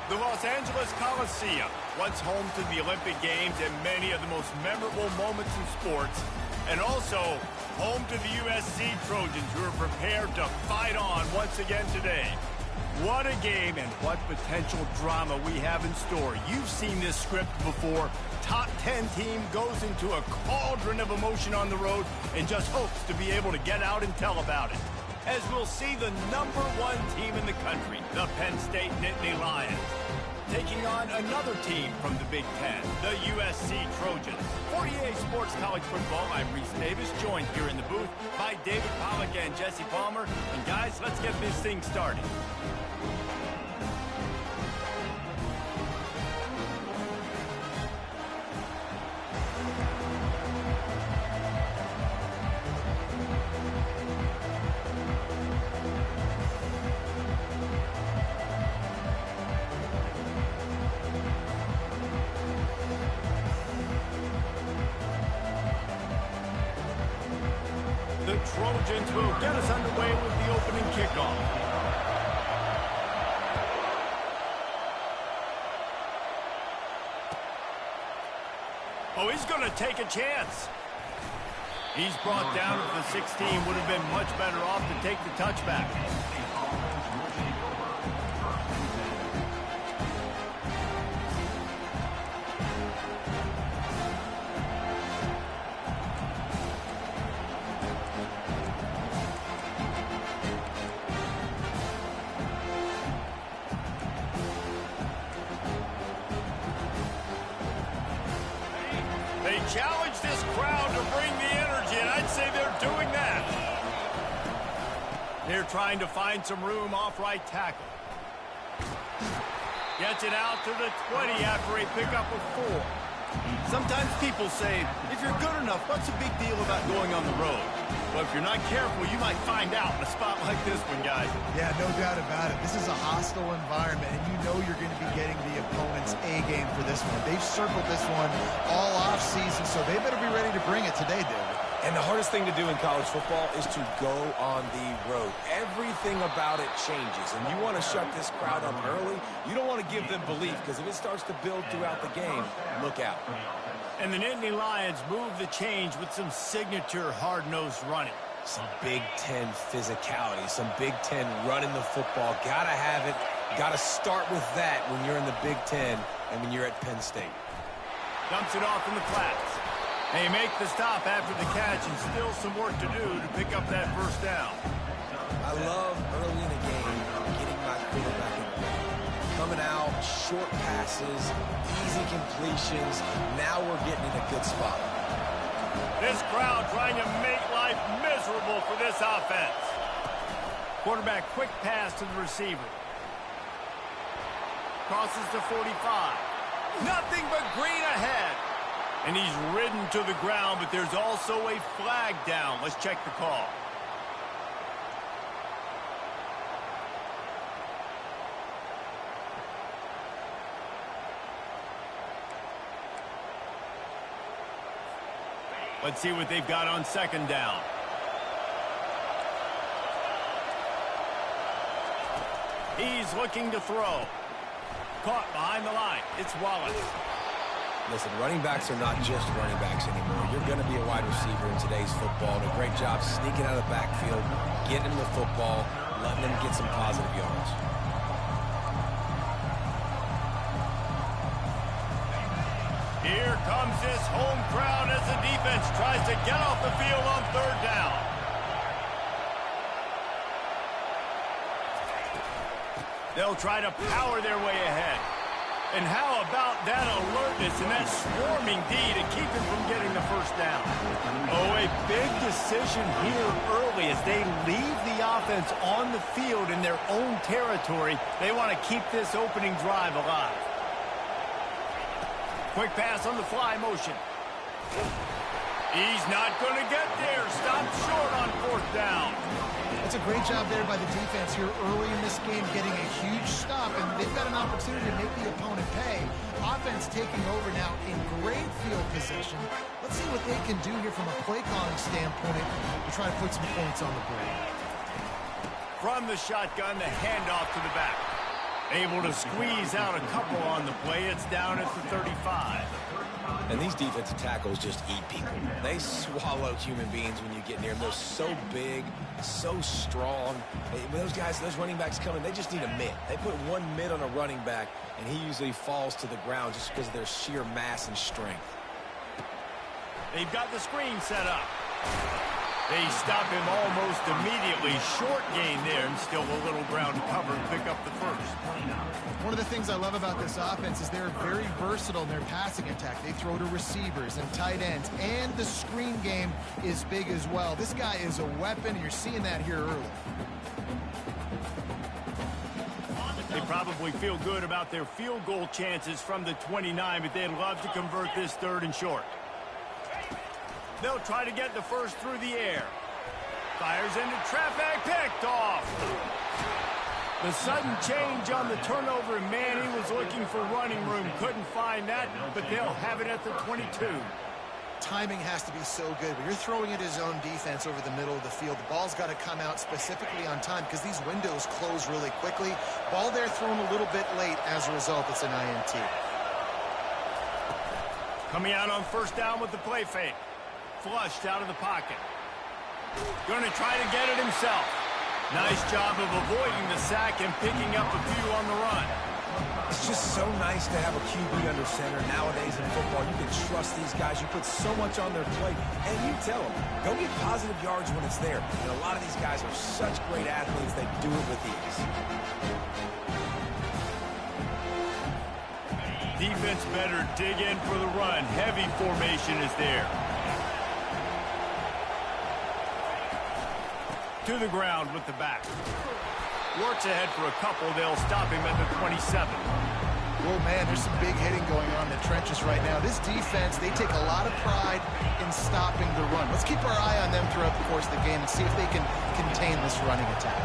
The Los Angeles Coliseum, once home to the Olympic Games and many of the most memorable moments in sports, and also home to the USC Trojans, who are prepared to fight on once again today. What a game and what potential drama we have in store. You've seen this script before. Top 10 team goes into a cauldron of emotion on the road and just hopes to be able to get out and tell about it. As we'll see the #1 team in the country, the Penn State Nittany Lions, taking on another team from the Big Ten, the USC Trojans. 48 Sports College Football, I'm Reese Davis, joined here in the booth by David Pollack and Jesse Palmer. And guys, let's get this thing started. The Trojans will get us underway with the opening kickoff. Oh, he's going to take a chance. He's brought down to the 16. Would have been much better off to take the touchback. They challenge this crowd to bring the energy, and I'd say they're doing that. They're trying to find some room off right tackle. Gets it out to the 20 after a pickup of 4. Sometimes people say, if you're good enough, what's the big deal about going on the road? Well, if you're not careful, you might find out in a spot like this one, guys. Yeah, no doubt about it. This is a hostile environment, and you know you're going to be getting the opponent's A-game for this one. They've circled this one all off-season, so they better be ready to bring it today, David. And the hardest thing to do in college football is to go on the road. Everything about it changes, and you want to shut this crowd up early. You don't want to give them belief, because if it starts to build throughout the game, look out. And the Nittany Lions move the change with some signature hard-nosed running. Some Big Ten physicality, some Big Ten running the football. Gotta have it. Gotta start with that when you're in the Big Ten and when you're at Penn State. Dumps it off in the flats. They make the stop after the catch, and still some work to do to pick up that first down. I love early in the game getting my quarterback in play. Coming out, short passes, easy completions. Now we're getting in a good spot. This crowd trying to make life miserable for this offense. Quarterback quick pass to the receiver. Crosses the 45. Nothing but green ahead. And he's ridden to the ground, but there's also a flag down. Let's check the call. Let's see what they've got on second down. He's looking to throw. Caught behind the line. It's Wallace. Listen, running backs are not just running backs anymore. You're going to be a wide receiver in today's football. And a great job sneaking out of the backfield, getting him the football, letting him get some positive yards. Here comes this home crowd as the defense tries to get off the field on third down. They'll try to power their way ahead. And how about that alertness and that swarming D to keep him from getting the first down? Oh, a big decision here early as they leave the offense on the field in their own territory. They want to keep this opening drive alive. Quick pass on the fly motion. He's not going to get there. Stopped short on fourth down. That's a great job there by the defense here early in this game, getting a huge stop, and they've got an opportunity to make the opponent pay. Offense taking over now in great field position. Let's see what they can do here from a play calling standpoint to try to put some points on the board. From the shotgun, the handoff to the back. Able to squeeze out a couple on the play. It's down at the 35. And these defensive tackles just eat people. They swallow human beings when you get near them. They're so big, so strong. When those guys, those running backs come in, they just need a mid. They put one mid on a running back, and he usually falls to the ground just because of their sheer mass and strength. They've got the screen set up. They stop him almost immediately. Short gain there, and still a little ground to cover and pick up the first. One of the things I love about this offense is they're very versatile in their passing attack. They throw to receivers and tight ends, and the screen game is big as well. This guy is a weapon, and you're seeing that here early. They probably feel good about their field goal chances from the 29, but they'd love to convert this 3rd and short. They'll try to get the first through the air. Fires into traffic, picked off. The sudden change on the turnover, and man, he was looking for running room. Couldn't find that, but they'll have it at the 22. Timing has to be so good. When you're throwing at his own defense over the middle of the field, the ball's got to come out specifically on time because these windows close really quickly. Ball there thrown a little bit late. As a result, it's an INT. Coming out on 1st down with the play fake. Flushed out of the pocket. Going to try to get it himself. Nice job of avoiding the sack and picking up a few on the run. It's just so nice to have a QB under center. Nowadays in football, you can trust these guys. You put so much on their plate, and you tell them, go get positive yards when it's there. And a lot of these guys are such great athletes, they do it with ease. Defense better dig in for the run. Heavy formation is there. To the ground with the back. Works ahead for a couple. They'll stop him at the 27. Oh, man, there's some big hitting going on in the trenches right now. This defense, they take a lot of pride in stopping the run. Let's keep our eye on them throughout the course of the game and see if they can contain this running attack.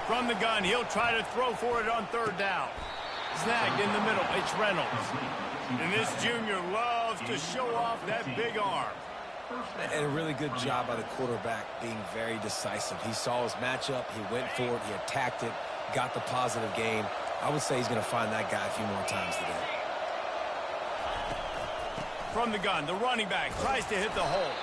From the gun, he'll try to throw for it on 3rd down. Snagged in the middle. It's Reynolds. And this junior loves to show off that big arm. And a really good job by the quarterback being very decisive. He saw his matchup. He went for it. He attacked it. Got the positive gain. I would say he's going to find that guy a few more times today. From the gun, the running back tries to hit the hole.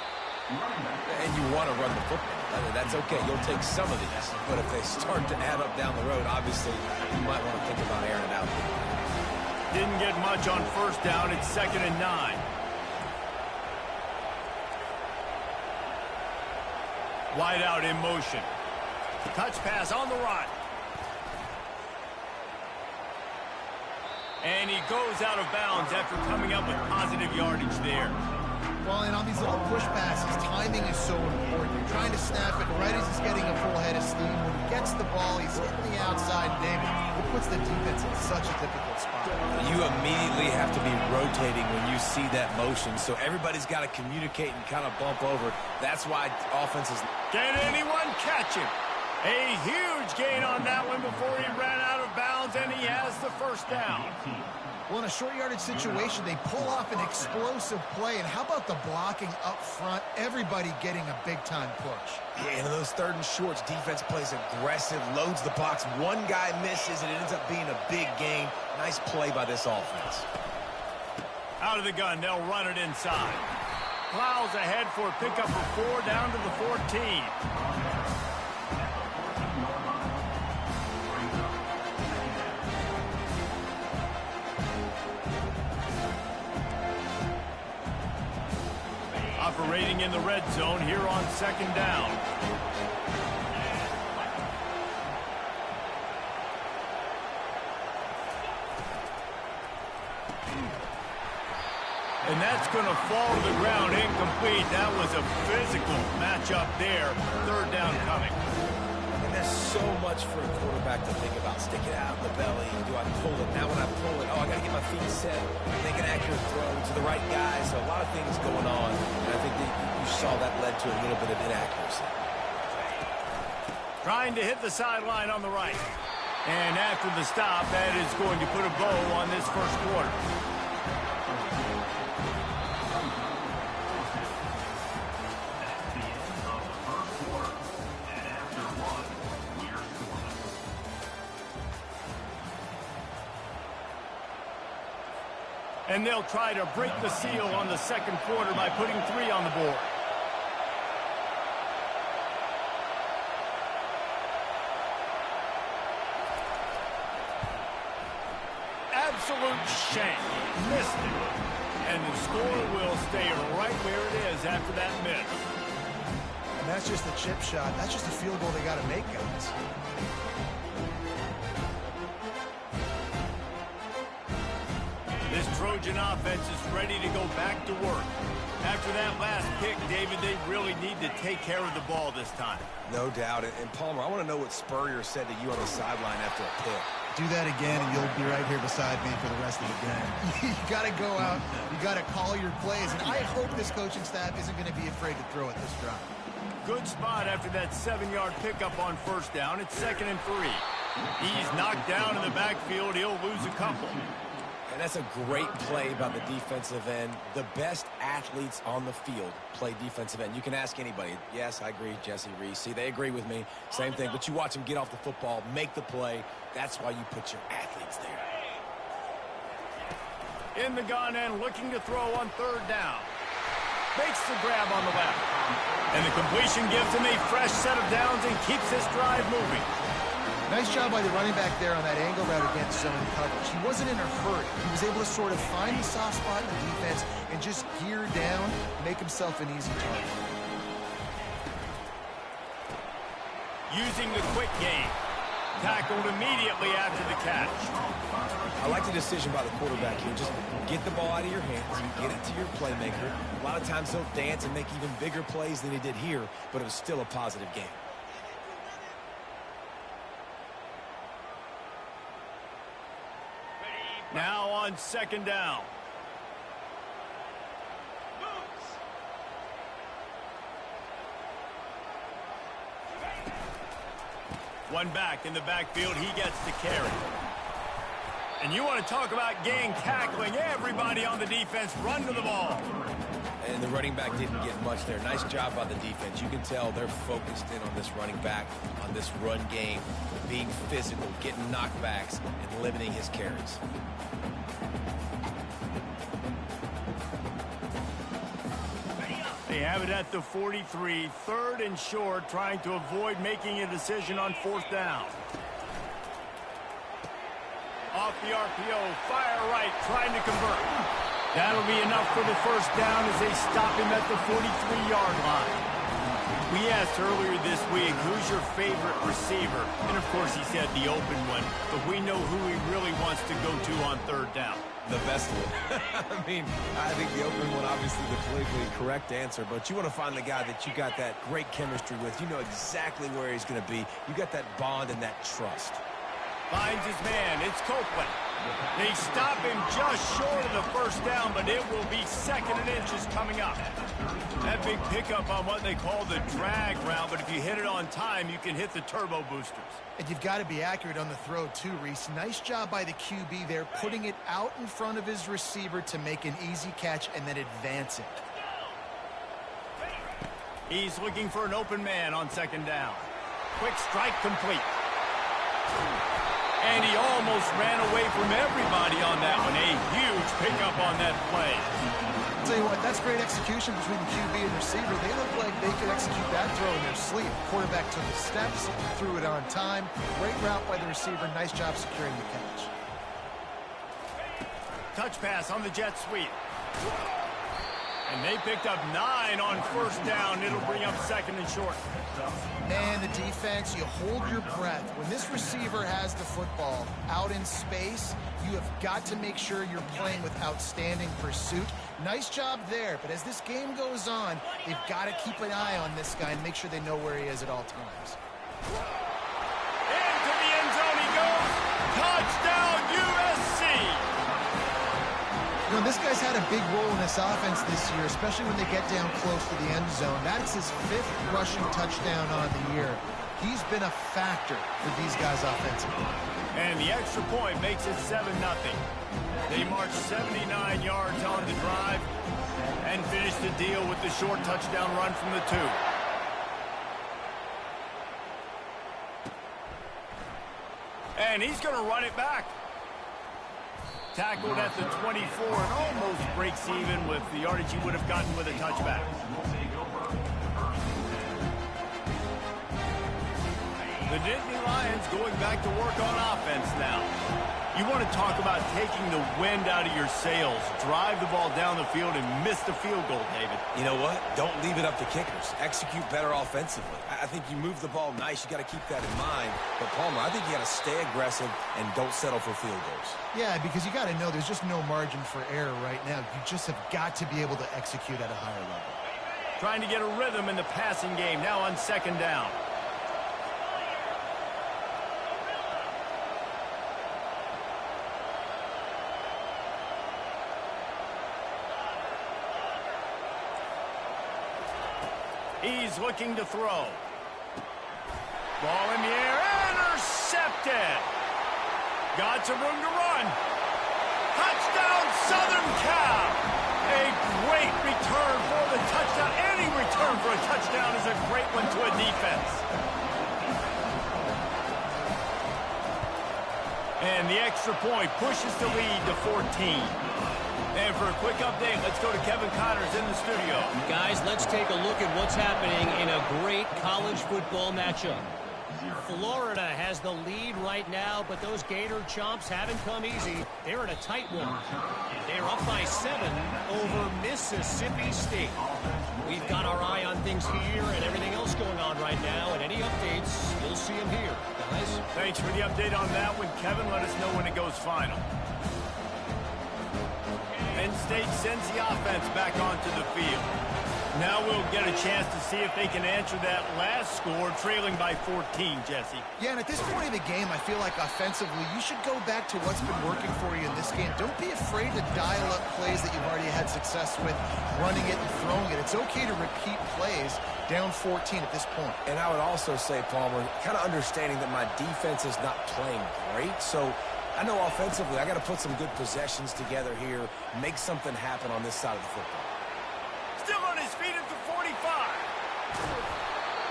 And you want to run the football. That's okay. You'll take some of these. But if they start to add up down the road, obviously, you might want to think about airing it out. Didn't get much on 1st down. It's 2nd and 9. Wide out in motion. Touch pass on the run. And he goes out of bounds after coming up with positive yardage there. Well, and on these little push passes, timing is so important. You're trying to snap it right as he's getting a full head of steam. When he gets the ball, he's hitting the outside, and it puts the defense in such a difficult spot. You immediately have to be rotating when you see that motion, so everybody's got to communicate and kind of bump over. That's why offenses... Can anyone catch him? A huge gain on that one before he ran out of bounds, and he has the 1st down. Well, in a short yardage situation, they pull off an explosive play. And how about the blocking up front? Everybody getting a big-time push. Yeah, and in those 3rd and shorts, defense plays aggressive, loads the box. One guy misses, and it ends up being a big gain. Nice play by this offense. Out of the gun, they'll run it inside. Plows ahead for a pickup of 4 down to the 14. Operating in the red zone here on 2nd down. And that's going to fall to the ground incomplete. That was a physical matchup there. 3rd down coming. And there's so much for a quarterback to think about. Stick it out of the belly. Do I pull it? Now when I pull it, I got to get my feet set. Make an accurate throw to the right guy. So a lot of things going on. And I think that you saw that led to a little bit of inaccuracy. Trying to hit the sideline on the right. And after the stop, that is going to put a bow on this 1st quarter. And they'll try to break the seal on the second quarter by putting 3 on the board. Absolute shank. Missed it. And the score will stay right where it is after that miss. And that's just a chip shot. That's just a field goal they got to make, guys. This Trojan offense is ready to go back to work. After that last pick, David, they really need to take care of the ball this time. No doubt. And Palmer, I want to know what Spurrier said to you on the sideline after a pick. Do that again, and you'll be right here beside me for the rest of the game. You got to go out. You got to call your plays, and I hope this coaching staff isn't going to be afraid to throw it this drive. Good spot after that 7-yard pickup on first down. It's 2nd and 3. He's knocked down in the backfield. He'll lose a couple. And that's a great play by the defensive end. The best athletes on the field play defensive end. You can ask anybody. Yes, I agree, Jesse Reese. See, they agree with me. Same thing. But you watch them get off the football, make the play. That's why you put your athletes there. In the gun and looking to throw on 3rd down. Makes the grab on the left. And the completion gives him a fresh set of downs and keeps this drive moving. Nice job by the running back there on that angle route against zone coverage. He wasn't in a hurry. He was able to sort of find the soft spot in the defense and just gear down, make himself an easy target. Using the quick game. Tackled immediately after the catch. I like the decision by the quarterback here. Just get the ball out of your hands, get it to your playmaker. A lot of times he'll dance and make even bigger plays than he did here, but it was still a positive game. Now on 2nd down. One back in the backfield. He gets the carry. And you want to talk about gang tackling. Everybody on the defense run to the ball. And the running back didn't get much there. Nice job by the defense. You can tell they're focused in on this running back, on this run game, being physical, getting knockbacks, and limiting his carries. They have it at the 43, 3rd and short, trying to avoid making a decision on 4th down. Off the RPO, fire right, trying to convert. That'll be enough for the 1st down as they stop him at the 43-yard line. We asked earlier this week, who's your favorite receiver? And, of course, he said the open one, but we know who he really wants to go to on 3rd down. The best one. I mean, I think the open one, obviously the politically correct answer, but you want to find the guy that you got that great chemistry with. You know exactly where he's going to be. You got that bond and that trust. Finds his man. It's Copeland. They stop him just short of the 1st down, but it will be 2nd and inches coming up. That big pickup on what they call the drag route, but if you hit it on time, you can hit the turbo boosters. And you've got to be accurate on the throw too, Reese. Nice job by the QB there, putting it out in front of his receiver to make an easy catch and then advance it. He's looking for an open man on 2nd down. Quick strike complete. And he almost ran away from everybody on that one. A huge pickup on that play. I'll tell you what, that's great execution between the QB and receiver. They look like they could execute that throw in their sleep. Quarterback took the steps, threw it on time. Great route by the receiver. Nice job securing the catch. Touch pass on the jet sweep. And they picked up 9 on 1st down. It'll bring up 2nd and short. Man, the defense, you hold your breath. When this receiver has the football out in space, you have got to make sure you're playing with outstanding pursuit. Nice job there, but as this game goes on, they've got to keep an eye on this guy and make sure they know where he is at all times. Into the end zone he goes. Touchdown, USC! You know, this guy's had a big role in this offense this year, especially when they get down close to the end zone. That's his 5th rushing touchdown on the year. He's been a factor for these guys offensively. And the extra point makes it 7-0. They march 79 yards on the drive and finish the deal with the short touchdown run from the 2. And he's going to run it back. Tackled at the 24 and almost breaks even with the yardage he would have gotten with a touchback. The Nittany Lions going back to work on offense now. You want to talk about taking the wind out of your sails. Drive the ball down the field and miss the field goal, David. You know what? Don't leave it up to kickers. Execute better offensively. I think you move the ball nice. You got to keep that in mind. But, Palmer, I think you got to stay aggressive and don't settle for field goals. Yeah, because you got to know there's just no margin for error right now. You just have got to be able to execute at a higher level. Trying to get a rhythm in the passing game now on second down. He's looking to throw. Ball in the air, intercepted. Got some room to run. Touchdown, Southern Cal. A great return for the touchdown. Any return for a touchdown is a great one to a defense. And the extra point pushes the lead to 14. And for a quick update, let's go to Kevin Connors in the studio. Guys, let's take a look at what's happening in a great college football matchup. Florida has the lead right now, but those Gator Chomps haven't come easy. They're in a tight one. They're up by 7 over Mississippi State. We've got our eye on things here and everything else going on right now, and any updates, you'll see them here, guys. Thanks for the update on that one, Kevin. Let us know when it goes final. Penn State sends the offense back onto the field. Now we'll get a chance to see if they can answer that last score, trailing by 14, Jesse. Yeah, and at this point of the game, I feel like offensively, you should go back to what's been working for you in this game. Don't be afraid to dial up plays that you've already had success with, running it and throwing it. It's okay to repeat plays down 14 at this point. And I would also say, Palmer, kind of understanding that my defense is not playing great, so I know offensively I got to put some good possessions together here, make something happen on this side of the football. Still on his feet at the 45.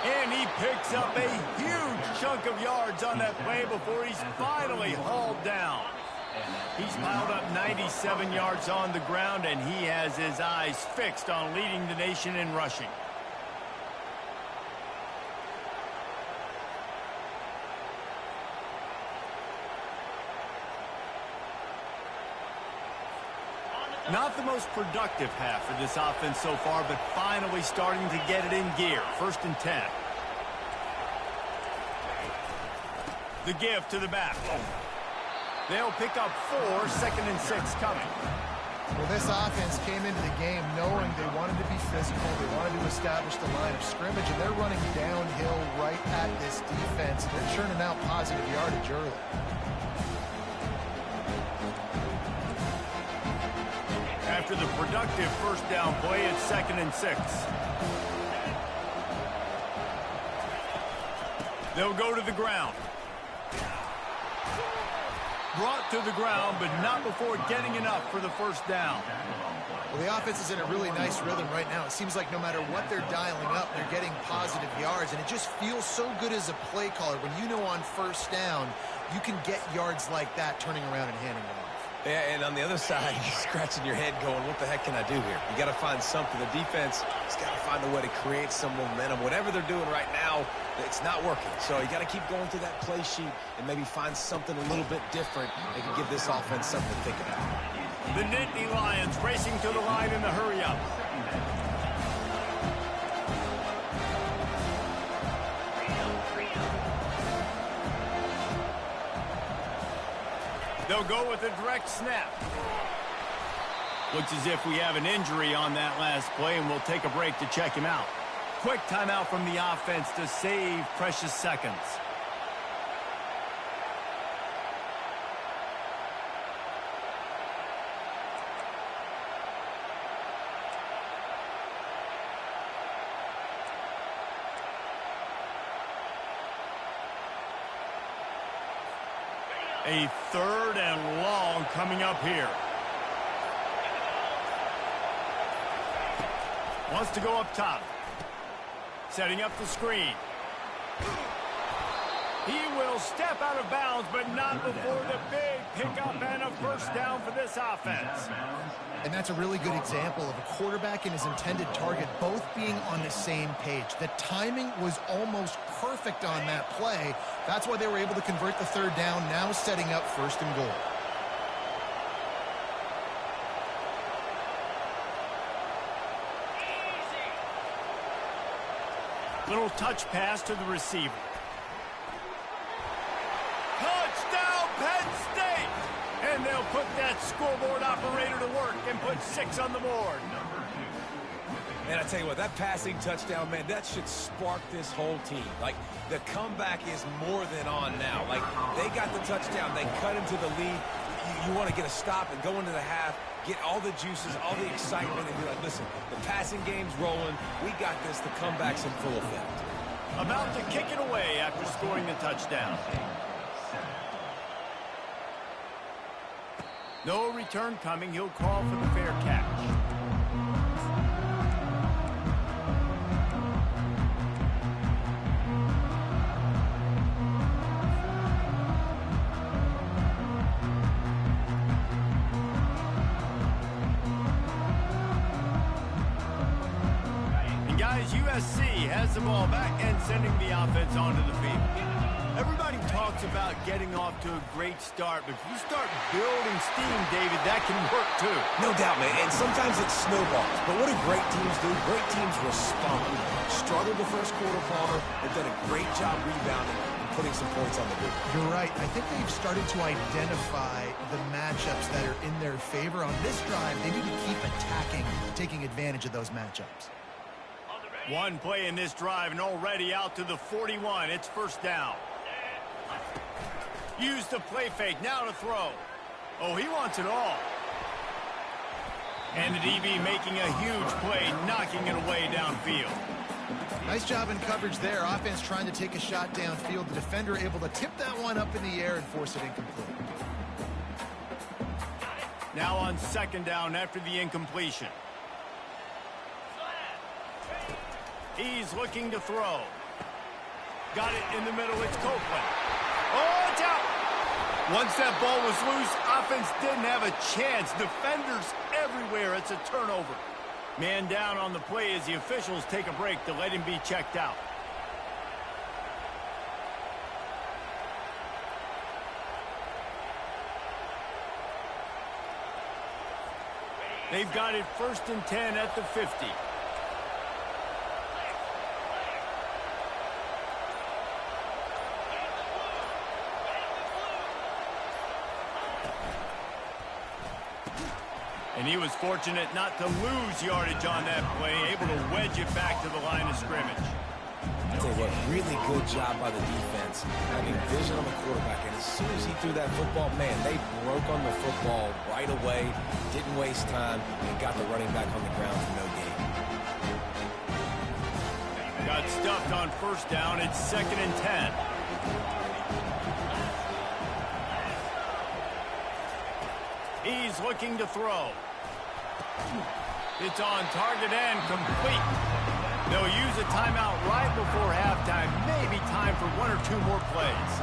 And he picks up a huge chunk of yards on that play before he's finally hauled down. He's piled up 97 yards on the ground, and he has his eyes fixed on leading the nation in rushing. Not the most productive half for this offense so far, but finally starting to get it in gear. 1st and 10. The give to the back. They'll pick up 4, 2nd and 6 coming. Well, this offense came into the game knowing they wanted to be physical, they wanted to establish the line of scrimmage, and they're running downhill right at this defense. They're churning out positive yardage early. After the productive first down play, it's 2nd and 6. They'll go to the ground. Brought to the ground, but not before getting enough for the first down. Well, the offense is in a really nice rhythm right now. It seems like no matter what they're dialing up, they're getting positive yards, and it just feels so good as a play caller when you know on first down you can get yards like that turning around and handing it off. Yeah, and on the other side, you're scratching your head going, what the heck can I do here? You got to find something. The defense has got to find a way to create some momentum. Whatever they're doing right now, it's not working. So you got to keep going through that play sheet and maybe find something a little bit different that can give this offense something to think about. The Nittany Lions racing to the line in the hurry-up. They'll go with a direct snap. Looks as if we have an injury on that last play, and we'll take a break to check him out. Quick timeout from the offense to save precious seconds. A 3rd and long coming up here. Wants to go up top. Setting up the screen. He will step out of bounds, but not before the big pickup and a first down for this offense. And that's a really good example of a quarterback and his intended target both being on the same page. The timing was almost perfect on that play. That's why they were able to convert the third down, now setting up first and goal. Little touch pass to the receiver. Touchdown, Penn State! And they'll put that scoreboard operator to work and put 6 on the board. And I tell you what, that passing touchdown, man, that should spark this whole team. Like, the comeback is more than on now. Like, they got the touchdown. They cut into the lead. You want to get a stop and go into the half, get all the juices, all the excitement, and be like, listen, the passing game's rolling. We got this. The comeback's in full effect. About to kick it away after scoring the touchdown. No return coming. He'll call for the fair catch. And guys, USC has the ball back and sending the offense onto the field. Everybody talks about getting off to a great start, but if you start building steam, David, that can work too. No doubt, man, and sometimes it snowballs. But what do great teams do? Great teams respond. Struggled the first quarter, Palmer. They've done a great job rebounding and putting some points on the board. You're right. I think they've started to identify the matchups that are in their favor. On this drive, they need to keep attacking, taking advantage of those matchups. One play in this drive and already out to the 41. It's first down. Use the play fake, now to throw. Oh, he wants it all. And the DB making a huge play, knocking it away downfield. Nice job in coverage there. Offense trying to take a shot downfield. The defender able to tip that one up in the air and force it incomplete. Now on second down after the incompletion. He's looking to throw. Got it in the middle, it's Copeland. Oh, it's out! Once that ball was loose, offense didn't have a chance. Defenders everywhere, it's a turnover. Man down on the play as the officials take a break to let him be checked out. They've got it 1st and 10 at the 50. And he was fortunate not to lose yardage on that play, able to wedge it back to the line of scrimmage. I tell you what, really good job by the defense, having vision on the quarterback. And as soon as he threw that football, man, they broke on the football right away, didn't waste time, and got the running back on the ground for no gain. Got stuffed on first down. It's 2nd and 10. He's looking to throw. It's on target and complete. They'll use a timeout right before halftime. Maybe time for 1 or 2 more plays.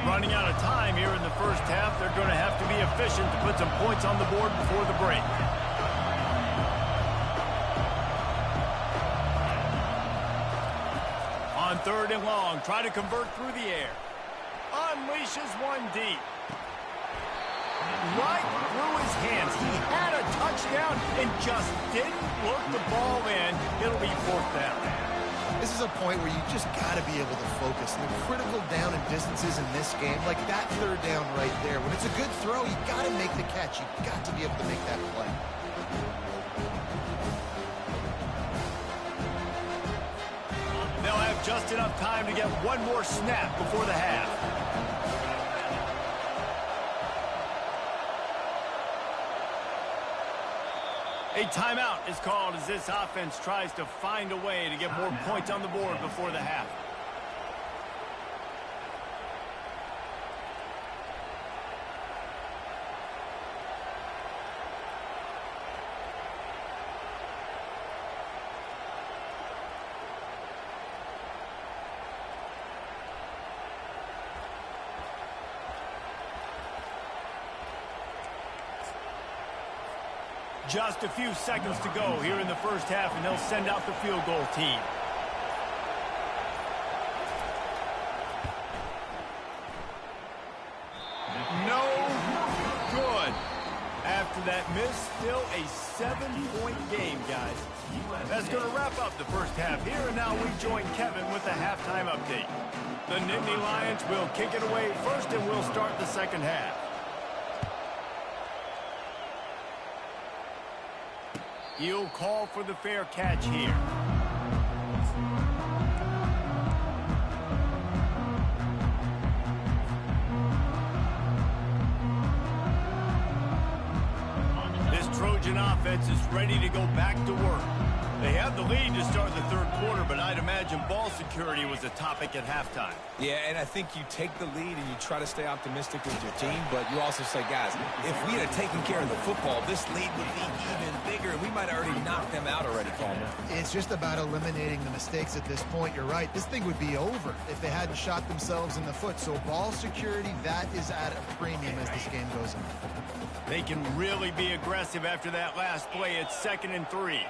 Running out of time here in the first half. They're going to have to be efficient to put some points on the board before the break. On 3rd and long, try to convert through the air. Unleashes one deep. Right through his hands. He had a touchdown and just didn't look the ball in. It'll be 4th down. This is a point where you just got to be able to focus. And the critical down and distances in this game, like that 3rd down right there. When it's a good throw, you got to make the catch. You got to be able to make that play. They'll have just enough time to get one more snap before the half. A timeout is called as this offense tries to find a way to get more points on the board before the half. Just a few seconds to go here in the first half, and they'll send out the field goal team. No good. After that miss, still a 7-point game, guys. That's going to wrap up the first half here, and now we join Kevin with the halftime update. The Nittany Lions will kick it away first, and we'll start the second half. He'll call for the fair catch here. This Trojan offense is ready to go back to work. They have the lead to start the third quarter, but I'd imagine ball security was a topic at halftime. Yeah, and I think you take the lead and you try to stay optimistic with your team, but you also say, guys, if we had taken care of the football, this lead would be even bigger, and we might have already knocked them out already, Palmer. It's just about eliminating the mistakes at this point. You're right. This thing would be over if they hadn't shot themselves in the foot. So ball security, that is at a premium as this game goes on. They can really be aggressive after that last play. It's 2nd and 3.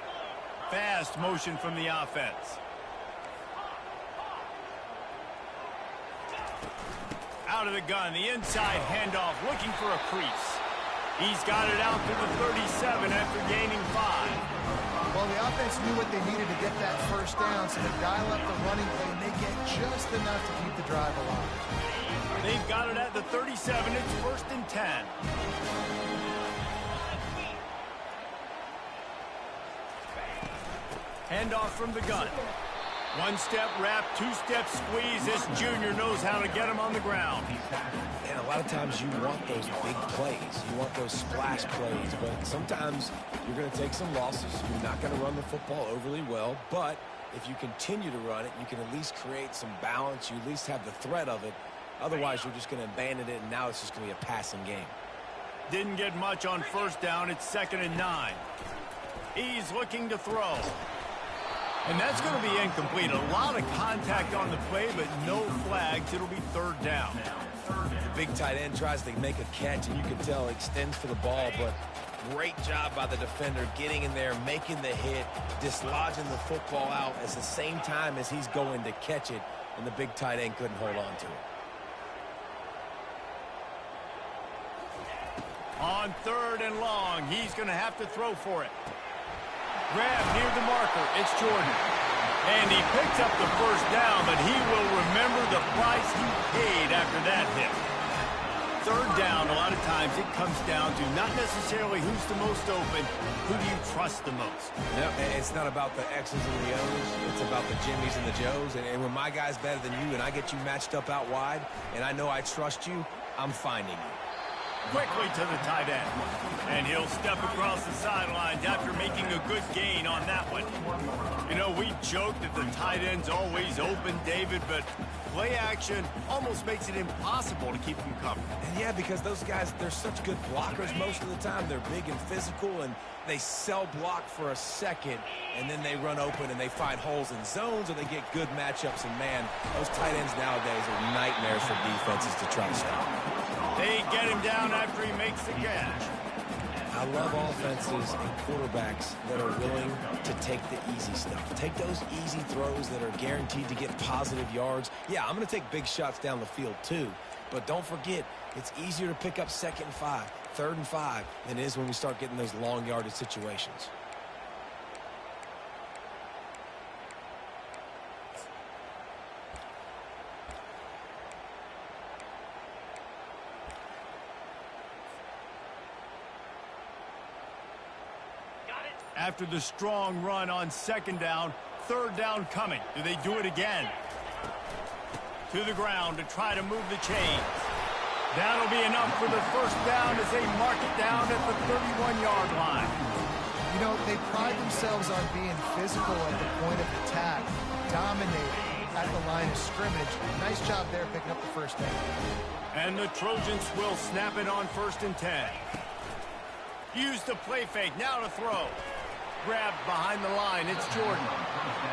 Fast motion from the offense. Out of the gun, the inside handoff, looking for a crease. He's got it out to the 37 after gaining 5. Well, the offense knew what they needed to get that first down, so they dial up the running play, and they get just enough to keep the drive alive. They've got it at the 37. It's 1st and 10. Handoff from the gun. One-step wrap, two-step squeeze. This junior knows how to get him on the ground. And a lot of times you want those big plays. You want those splash plays. But sometimes you're going to take some losses. You're not going to run the football overly well. But if you continue to run it, you can at least create some balance. You at least have the threat of it. Otherwise, you're just going to abandon it, and now it's just going to be a passing game. Didn't get much on first down. It's 2nd and 9. He's looking to throw. And that's going to be incomplete. A lot of contact on the play, but no flags. It'll be 3rd down. The big tight end tries to make a catch, and you can tell extends for the ball, but great job by the defender getting in there, making the hit, dislodging the football out at the same time as he's going to catch it, and the big tight end couldn't hold on to it. On 3rd and long, he's going to have to throw for it. Grab near the marker. It's Jordan. And he picks up the first down, but he will remember the price he paid after that hit. 3rd down, a lot of times it comes down to not necessarily who's the most open, who do you trust the most? Yep, it's not about the X's and the O's. It's about the Jimmies and the Joes. And when my guy's better than you and I get you matched up out wide and I know I trust you, I'm finding you. Quickly to the tight end. And he'll step across the sidelines after making a good gain on that one. You know, we joke that the tight end's always open, David, but play action almost makes it impossible to keep them covered. And yeah, because those guys, they're such good blockers most of the time. They're big and physical, and they sell block for a second, and then they run open and they find holes in zones, or they get good matchups. And man, those tight ends nowadays are nightmares for defenses to try to stop. They get him down after he makes the catch. I love offenses and quarterbacks that are willing to take the easy stuff. Take those easy throws that are guaranteed to get positive yards. Yeah, I'm going to take big shots down the field too. But don't forget, it's easier to pick up 2nd and 5, 3rd and 5 than it is when we start getting those long yardage situations. After the strong run on 2nd down, 3rd down coming. Do they do it again? To the ground to try to move the chains. That'll be enough for the 1st down as they mark it down at the 31-yard line. You know, they pride themselves on being physical at the point of attack, dominating at the line of scrimmage. Nice job there picking up the 1st down. And the Trojans will snap it on 1st and 10. Use the play fake, now to throw. Grabbed behind the line, it's Jordan.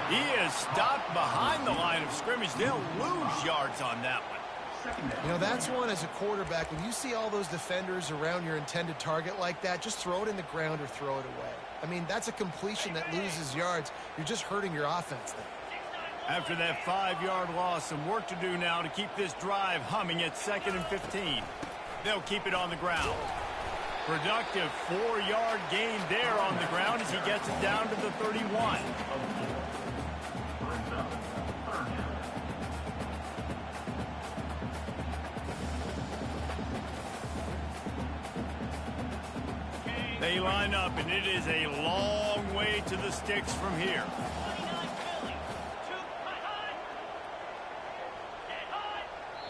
He is stopped behind the line of scrimmage. They'll lose yards on that one. You know, that's one as a quarterback. When you see all those defenders around your intended target like that, just throw it in the ground or throw it away. I mean, that's a completion that loses yards. You're just hurting your offense there. After that 5-yard loss, some work to do now to keep this drive humming at 2nd and 15. They'll keep it on the ground. Productive 4-yard gain there on the ground as he gets it down to the 31. They line up, and it is a long way to the sticks from here.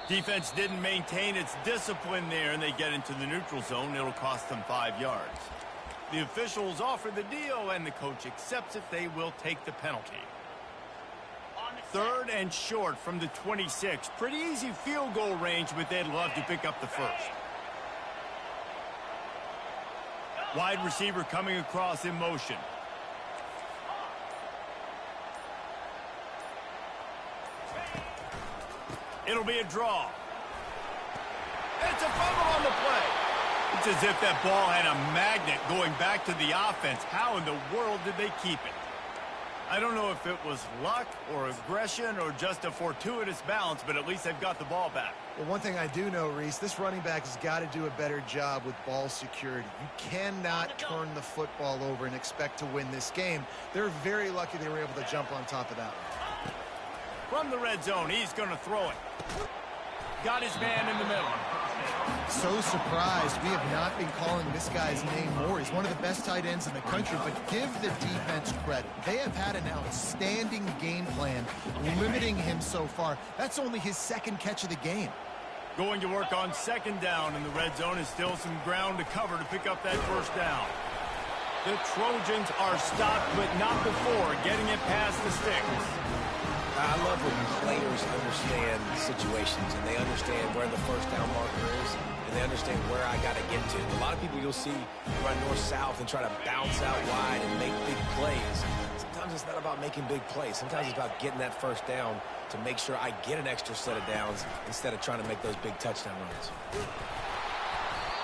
Defense didn't maintain its discipline there, and they get into the neutral zone. It'll cost them 5 yards. The officials offer the deal, and the coach accepts it. They will take the penalty. 3rd and short from the 26. Pretty easy field goal range, but they'd love to pick up the first. Wide receiver coming across in motion. It'll be a draw. It's a fumble on the play. It's as if that ball had a magnet going back to the offense. How in the world did they keep it? I don't know if it was luck or aggression or just a fortuitous bounce, but at least they've got the ball back. Well, one thing I do know, Reese, this running back has got to do a better job with ball security. You cannot turn the football over and expect to win this game. They're very lucky they were able to jump on top of that one. From the red zone, he's going to throw it. Got his man in the middle. So surprised we have not been calling this guy's name more. He's one of the best tight ends in the country, but give the defense credit. They have had an outstanding game plan limiting him so far. That's only his 2nd catch of the game. Going to work on 2nd down in the red zone is still some ground to cover to pick up that 1st down. The Trojans are stopped, but not before getting it past the sticks. I love when players understand situations and they understand where the 1st down marker is and they understand where I got to get to. A lot of people you'll see run north-south and try to bounce out wide and make big plays. Sometimes it's not about making big plays. Sometimes it's about getting that 1st down to make sure I get an extra set of downs instead of trying to make those big touchdown runs.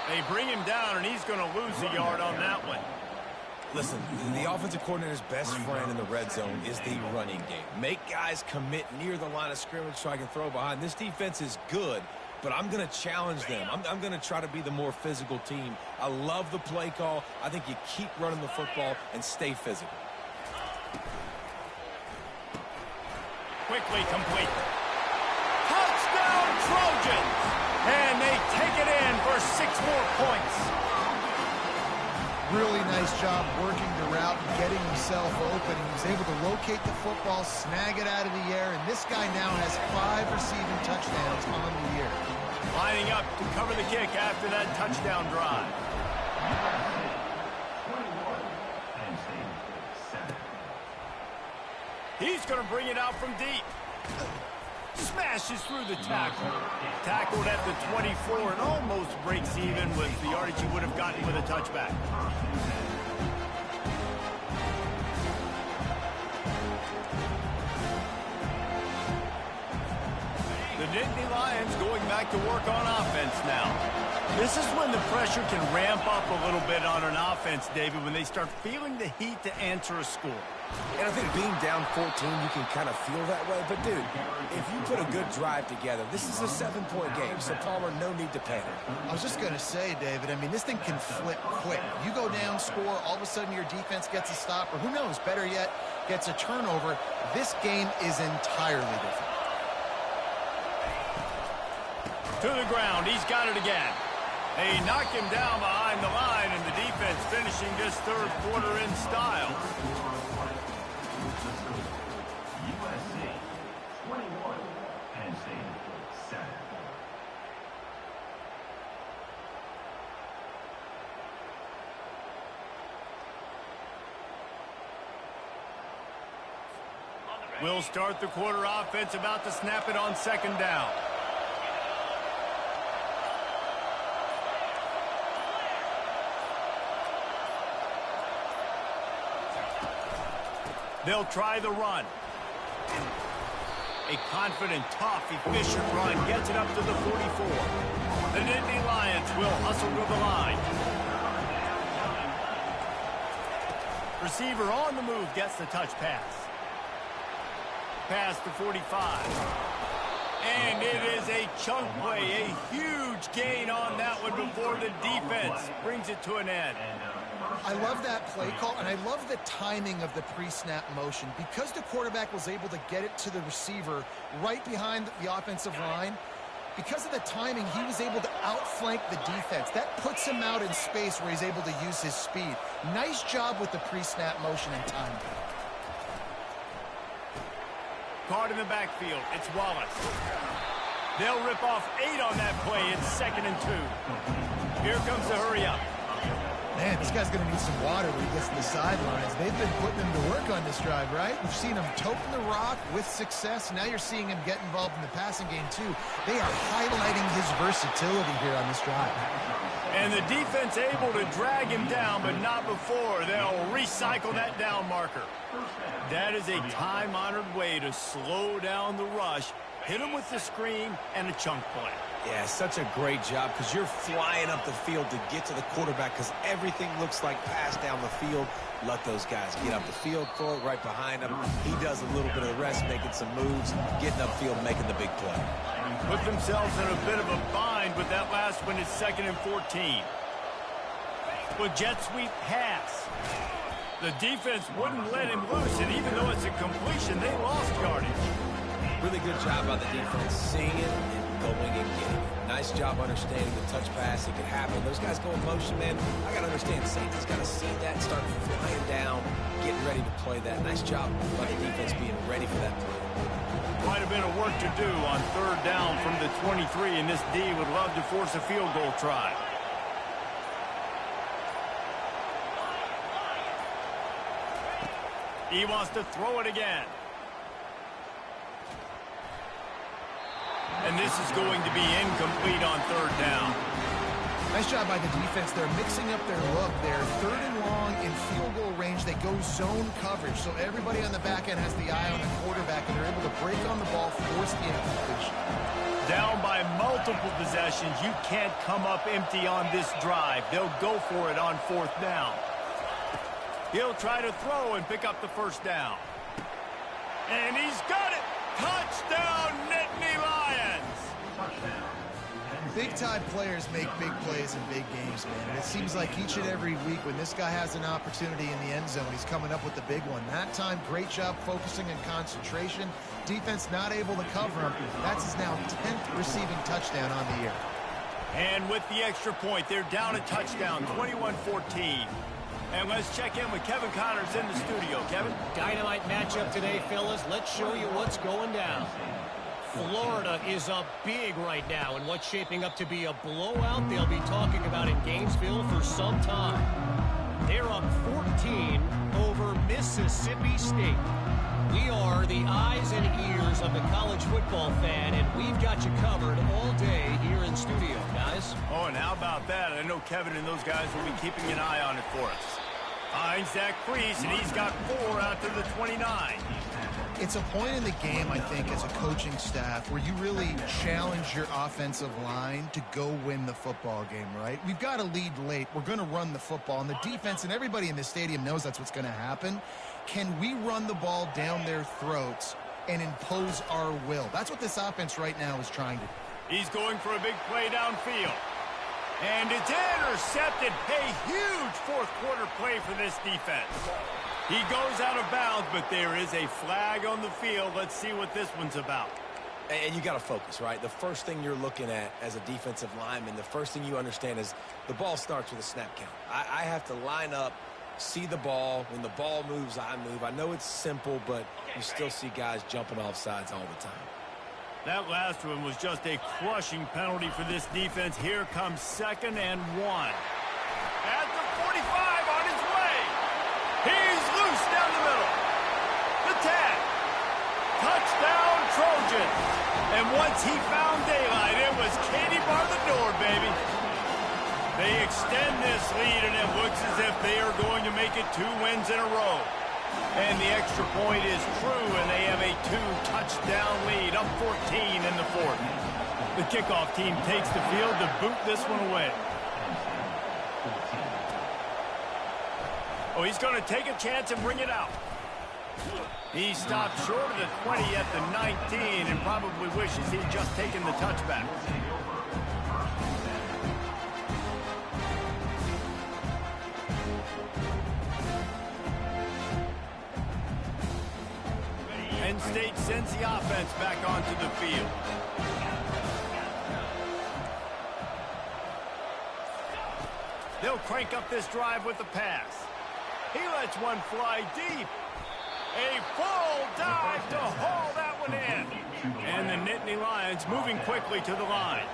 They bring him down, and he's going to lose a yard on that one. Listen, the offensive coordinator's best friend in the red zone is the running game. Make guys commit near the line of scrimmage so I can throw behind. This defense is good, but I'm going to challenge them. I'm going to try to be the more physical team. I love the play call. I think you keep running the football and stay physical. Quickly complete. Touchdown Trojans! And they take it in for 6 more points. Really nice job working the route and getting himself open. He was able to locate the football, snag it out of the air, and this guy now has 5 receiving touchdowns on the year. Lining up to cover the kick after that touchdown drive. He's going to bring it out from deep. Smashes through the tackle. Tackled at the 24 and almost breaks even with the yardage he would have gotten with a touchback. The Nittany Lions going back to work on offense now. This is when the pressure can ramp up a little bit on an offense, David, when they start feeling the heat to answer a score. And I think being down 14, you can kind of feel that way. But, dude, if you put a good drive together, this is a 7-point game. So, Palmer, no need to panic. I was just going to say, David, I mean, this thing can flip quick. You go down, score, all of a sudden your defense gets a stop, or who knows, better yet, gets a turnover. This game is entirely different. To the ground. He's got it again. They knock him down behind the line, and the defense finishing this 3rd quarter in style. USC 21, Penn State 7. We'll start the quarter offense, about to snap it on 2nd down. They'll try the run. A confident, tough, efficient run gets it up to the 44. The Nittany Lions will hustle to the line. Receiver on the move gets the touch pass. Pass to 45. And it is a chunk play, a huge gain on that one before the defense brings it to an end. I love that play call, and I love the timing of the pre-snap motion. Because the quarterback was able to get it to the receiver right behind the offensive line, because of the timing, he was able to outflank the defense. That puts him out in space where he's able to use his speed. Nice job with the pre-snap motion and timing. Caught in the backfield, it's Wallace. They'll rip off 8 on that play. It's 2nd and 2. Here comes the hurry up. Man, this guy's going to need some water when he gets to the sidelines. They've been putting him to work on this drive, right? We've seen him toting the rock with success. Now you're seeing him get involved in the passing game, too. They are highlighting his versatility here on this drive. And the defense able to drag him down, but not before. They'll recycle that down marker. That is a time-honored way to slow down the rush, hit him with the screen, and a chunk play. Yeah, such a great job because you're flying up the field to get to the quarterback because everything looks like pass down the field. Let those guys get up the field, throw it right behind him. He does a little bit of the rest, making some moves, getting upfield, making the big play. Put themselves in a bit of a bind with that last one. It's 2nd and 14. With jet sweep pass. The defense wouldn't let him loose, and even though it's a completion, they lost yardage. Really good job by the defense, seeing it and going and getting it. Nice job understanding the touch pass. It could happen. Those guys go in motion, man. I got to understand, safety's got to see that and start flying down, getting ready to play that. Nice job by the defense being ready for that play. Quite a bit of work to do on 3rd down from the 23, and this D would love to force a field goal try. He wants to throw it again. And this is going to be incomplete on 3rd down. Nice job by the defense. They're mixing up their look. They're 3rd and long in field goal range. They go zone coverage. So everybody on the back end has the eye on the quarterback, and they're able to break on the ball, force the incompletion. Down by multiple possessions. You can't come up empty on this drive. They'll go for it on 4th down. He'll try to throw and pick up the 1st down. And he's got it! Touchdown, Nittany Lions! Big-time players make big plays in big games, man. And it seems like each and every week when this guy has an opportunity in the end zone, he's coming up with the big one. That time, great job focusing and concentration. Defense not able to cover him. That's his now 10th receiving touchdown on the year. And with the extra point, they're down a touchdown, 21-14. And let's check in with Kevin Connors in the studio. Kevin? Dynamite matchup today, fellas. Let's show you what's going down. Florida is up big right now in what's shaping up to be a blowout they'll be talking about in Gainesville for some time. They're up 14 over Mississippi State. We are the eyes and ears of the college football fan, and we've got you covered all day here in studio, guys. Oh, and how about that? I know Kevin and those guys will be keeping an eye on it for us. Finds Zach Priest, and he's got 4 out to the 29. It's a point in the game, I think, as a coaching staff where you really challenge your offensive line to go win the football game, right? We've got to lead late. We're going to run the football, and the defense and everybody in the stadium knows that's what's going to happen. Can we run the ball down their throats and impose our will? That's what this offense right now is trying to do. He's going for a big play downfield. And it's intercepted. A huge fourth-quarter play for this defense. He goes out of bounds, but there is a flag on the field. Let's see what this one's about. And you got to focus, right? The first thing you're looking at as a defensive lineman, the first thing you understand is the ball starts with a snap count. I have to line up, see the ball. When the ball moves, I move. I know it's simple, but you still see guys jumping off sides all the time. That last one was just a crushing penalty for this defense. Here comes 2nd and 1. At the 45 on his way. He's loose down the middle. The tag. Touchdown, Trojans. And once he found daylight, it was Katie bar the door, baby. They extend this lead, and it looks as if they are going to make it 2 wins in a row. And the extra point is true, and they have a 2-touchdown lead, up 14 in the fourth. The kickoff team takes the field to boot this one away. Oh, he's going to take a chance and bring it out. He stopped short of the 20 at the 19 and probably wishes he'd just taken the touchback. Penn State sends the offense back onto the field. They'll crank up this drive with the pass. He lets one fly deep. A full dive to haul that one in. And the Nittany Lions moving quickly to the line.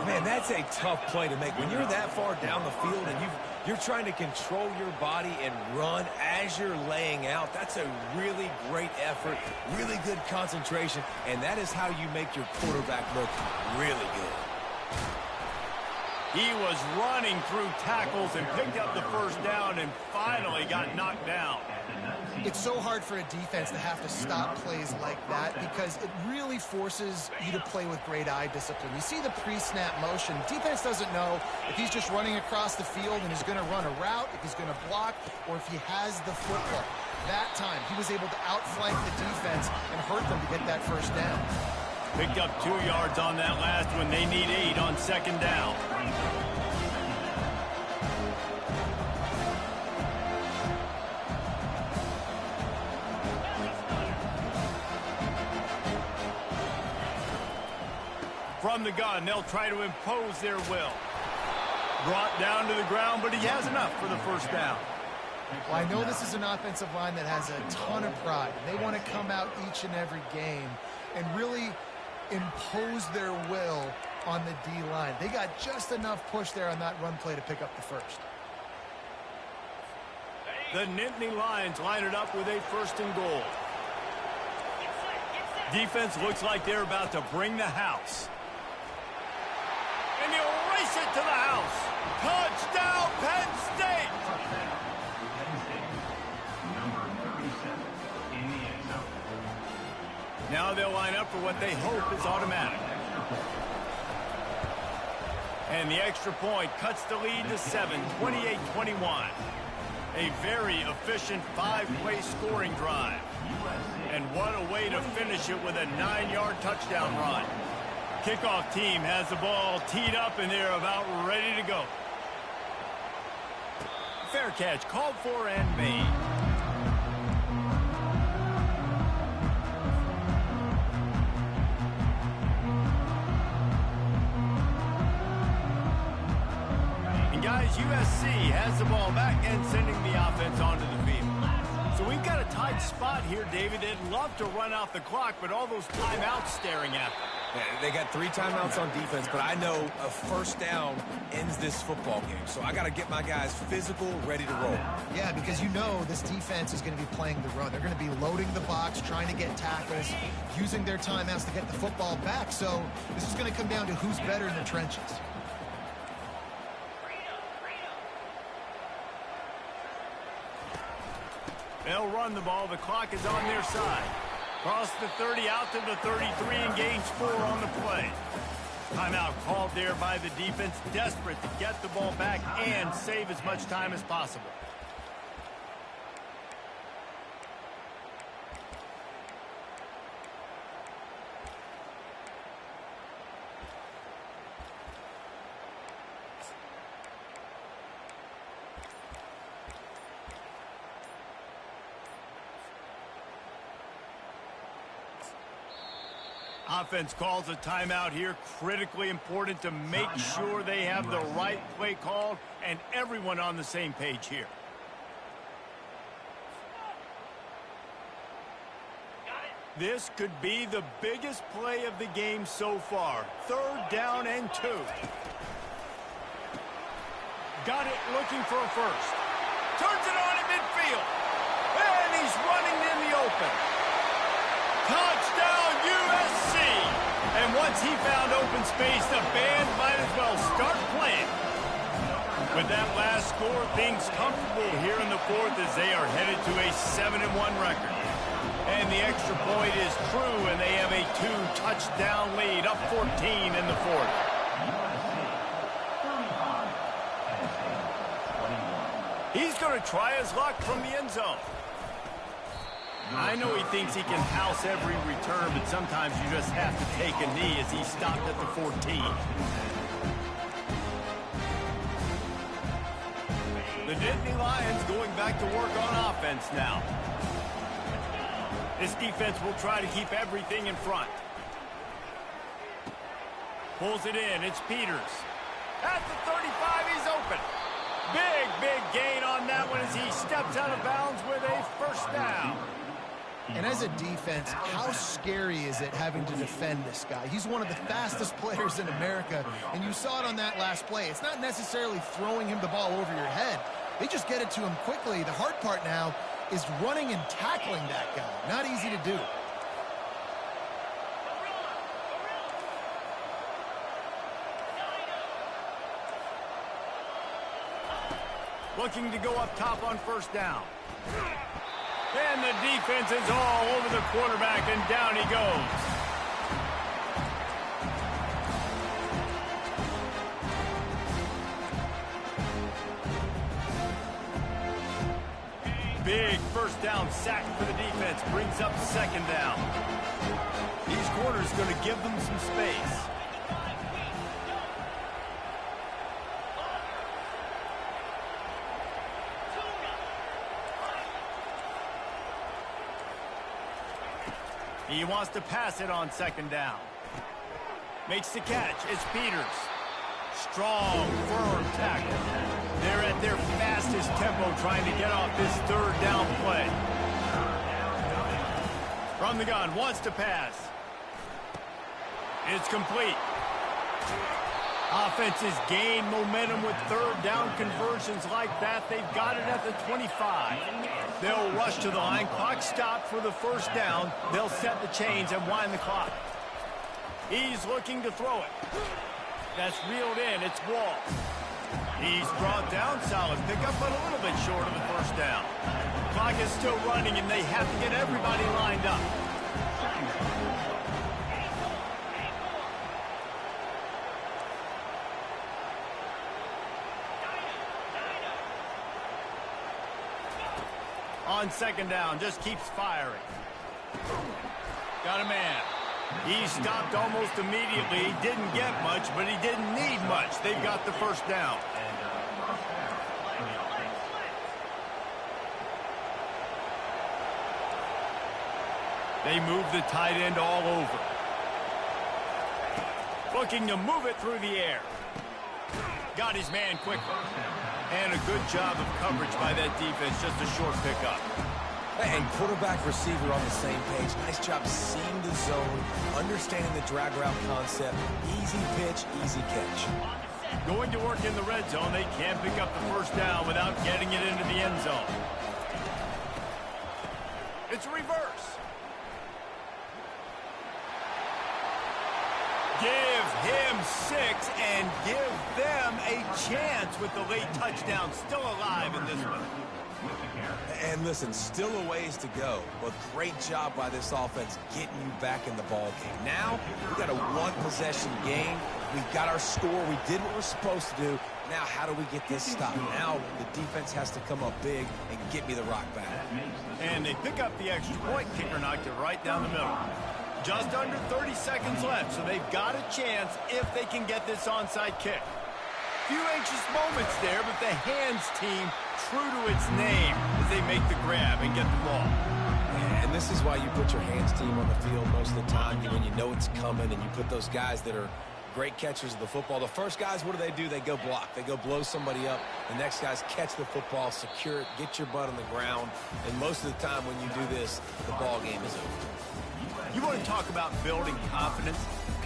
Man, that's a tough play to make. When you're that far down the field and you're trying to control your body and run as you're laying out, that's a really great effort, really good concentration, and that is how you make your quarterback look really good. He was running through tackles and picked up the first down and finally got knocked down. It's so hard for a defense to have to stop plays like that because it really forces you to play with great eye discipline. You see the pre-snap motion. Defense doesn't know if he's just running across the field and he's going to run a route, if he's going to block, or if he has the football. That time, he was able to outflank the defense and hurt them to get that first down. Picked up 2 yards on that last one. They need 8 on second down. From the gun, they'll try to impose their will. Brought down to the ground, but he has enough for the first down. Well, I know this is an offensive line that has a ton of pride. They want to come out each and every game and really impose their will on the D-line. They got just enough push there on that run play to pick up the first. The Nittany Lions line it up with a 1st and goal. Defense looks like they're about to bring the house. And he'll race it to the house. Touchdown, Penn State! Now they'll line up for what they hope is automatic. And the extra point cuts the lead to 7, 28-21. A very efficient 5-play scoring drive. And what a way to finish it with a 9-yard touchdown run. Kickoff team has the ball teed up and they're about ready to go. Fair catch called for and made. Guys, USC has the ball back and sending the offense onto the field. So we've got a tight spot here, David. They'd love to run out the clock, but all those timeouts staring at them. Yeah, they got 3 timeouts on defense, but I know a first down ends this football game. So I got to get my guys physical, ready to roll. Yeah, because you know this defense is going to be playing the run. They're going to be loading the box, trying to get tackles, using their timeouts to get the football back. So this is going to come down to who's better in the trenches. They'll run the ball. The clock is on their side. Cross the 30 out to the 33 and gains 4 on the play. Timeout called there by the defense, desperate to get the ball back and save as much time as possible. Offense calls a timeout here. Critically important to make sure they have the right play called and everyone on the same page here. This could be the biggest play of the game so far. 3rd down and 2. Got it looking for a first. Turns it on in midfield. And he's running in the open. Touchdown, USC! And once he found open space, the band might as well start playing. With that last score, things comfortable here in the fourth as they are headed to a 7-1 record. And the extra point is true, and they have a 2-touchdown lead, up 14 in the fourth. He's going to try his luck from the end zone. I know he thinks he can house every return, but sometimes you just have to take a knee as he stopped at the 14. The Nittany Lions going back to work on offense now. This defense will try to keep everything in front. Pulls it in. It's Peters. At the 35, he's open. Big gain on that one as he steps out of bounds with a first down. And as a defense, how scary is it having to defend this guy? He's one of the fastest players in America, and you saw it on that last play. It's not necessarily throwing him the ball over your head. They just get it to him quickly. The hard part now is running and tackling that guy. Not easy to do. Looking to go up top on first down. And the defense is all over the quarterback, and down he goes. Big first down sack for the defense. Brings up second down. These corners going to give them some space. He wants to pass it on second down. Makes the catch. It's Peters. Strong, firm tackle. They're at their fastest tempo trying to get off this third down play. From the gun, wants to pass. It's complete. Offenses gain momentum with third down conversions like that. They've got it at the 25. They'll rush to the line. Clock stopped for the first down. They'll set the chains and wind the clock. He's looking to throw it. That's reeled in. It's Wall. He's brought down. Solid pickup, but a little bit short of the first down. Clock is still running, and they have to get everybody lined up. On second down, just keeps firing. Got a man. He stopped almost immediately. He didn't get much, but he didn't need much. They've got the first down. They move the tight end all over. Looking to move it through the air. Got his man quickly. And a good job of coverage by that defense. Just a short pickup. And quarterback receiver on the same page. Nice job seeing the zone, understanding the drag route concept. Easy pitch, easy catch. Going to work in the red zone. They can't pick up the first down without getting it into the end zone. It's a reverse. Give him 6 and give them a chance with the late touchdown. Still alive in this one. And listen, still a ways to go, but great job by this offense getting you back in the ball game. Now, we got a one-possession game. We got our score. We did what we're supposed to do. Now, how do we get this stopped? Now, the defense has to come up big and get me the rock back. And they pick up the extra point. Kicker knocked it right down the middle. Just under 30 seconds left, so they've got a chance if they can get this onside kick. Few anxious moments there, but the hands team true to its name as they make the grab and get the ball. And this is why you put your hands team on the field most of the time when you know it's coming, and you put those guys that are great catchers of the football. The first guys, what do? They go block. They go blow somebody up. The next guys catch the football, secure it, get your butt on the ground. And most of the time when you do this, the ball game is over. You want to talk about building confidence?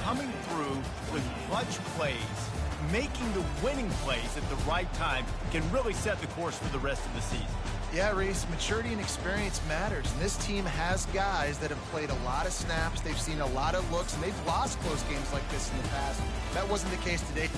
Coming through with clutch plays, making the winning plays at the right time can really set the course for the rest of the season. Yeah, Reese, maturity and experience matters. And this team has guys that have played a lot of snaps. They've seen a lot of looks, and they've lost close games like this in the past. That wasn't the case today.